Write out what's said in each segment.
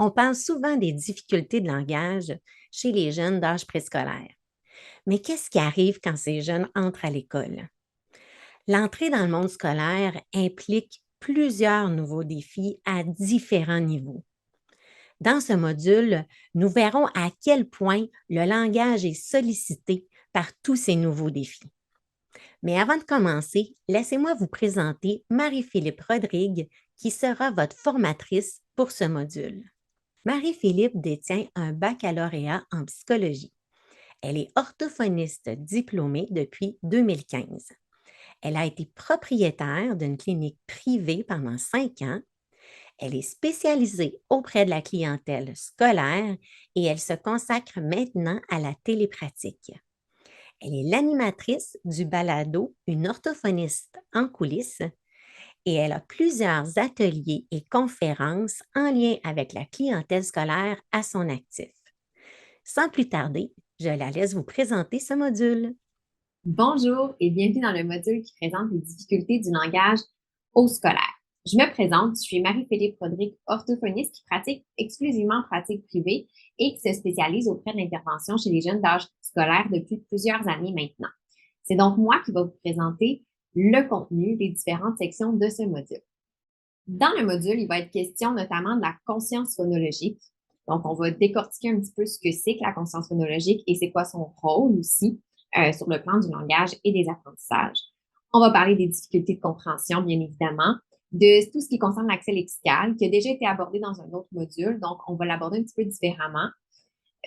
On parle souvent des difficultés de langage chez les jeunes d'âge préscolaire. Mais qu'est-ce qui arrive quand ces jeunes entrent à l'école? L'entrée dans le monde scolaire implique plusieurs nouveaux défis à différents niveaux. Dans ce module, nous verrons à quel point le langage est sollicité par tous ces nouveaux défis. Mais avant de commencer, laissez-moi vous présenter Marie-Philippe Rodrigue, qui sera votre formatrice pour ce module. Marie-Philippe détient un baccalauréat en psychologie. Elle est orthophoniste diplômée depuis 2015. Elle a été propriétaire d'une clinique privée pendant 5 ans. Elle est spécialisée auprès de la clientèle scolaire et elle se consacre maintenant à la télépratique. Elle est l'animatrice du balado Une orthophoniste en coulisses et elle a plusieurs ateliers et conférences en lien avec la clientèle scolaire à son actif. Sans plus tarder, je la laisse vous présenter ce module. Bonjour et bienvenue dans le module qui présente les difficultés du langage au scolaire. Je me présente, je suis Marie-Philippe Rodrigue, orthophoniste qui pratique exclusivement en pratique privée et qui se spécialise auprès de l'intervention chez les jeunes d'âge scolaire depuis plusieurs années maintenant. C'est donc moi qui vais vous présenter le contenu des différentes sections de ce module. Dans le module, il va être question notamment de la conscience phonologique. Donc, on va décortiquer un petit peu ce que c'est que la conscience phonologique et c'est quoi son rôle aussi sur le plan du langage et des apprentissages. On va parler des difficultés de compréhension, bien évidemment, de tout ce qui concerne l'accès lexical, qui a déjà été abordé dans un autre module, donc on va l'aborder un petit peu différemment.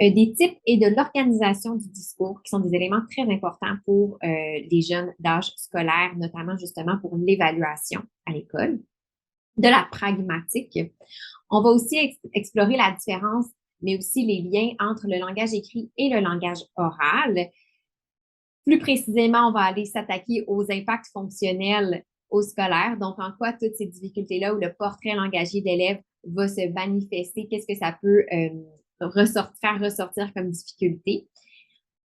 Des types et de l'organisation du discours, qui sont des éléments très importants pour les jeunes d'âge scolaire, notamment justement pour l'évaluation à l'école. De la pragmatique. On va aussi explorer la différence, mais aussi les liens entre le langage écrit et le langage oral. Plus précisément, on va aller s'attaquer aux impacts fonctionnels au scolaire. Donc, en quoi toutes ces difficultés-là où le portrait langagier d'élève va se manifester, qu'est-ce que ça peut faire ressortir comme difficulté.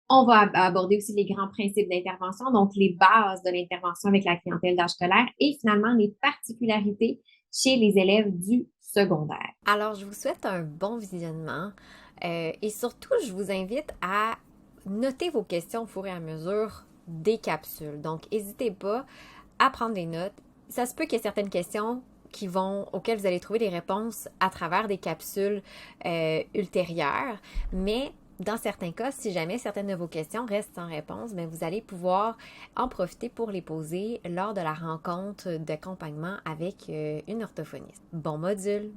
On va aborder aussi les grands principes d'intervention, donc les bases de l'intervention avec la clientèle d'âge scolaire et finalement les particularités chez les élèves du secondaire. Alors, je vous souhaite un bon visionnement et surtout, je vous invite à noter vos questions au fur et à mesure des capsules. Donc, n'hésitez pas à prendre des notes. Ça se peut qu'il y ait certaines questions auxquelles vous allez trouver des réponses à travers des capsules ultérieures, mais dans certains cas, si jamais certaines de vos questions restent sans réponse, bien, vous allez pouvoir en profiter pour les poser lors de la rencontre d'accompagnement avec une orthophoniste. Bon module!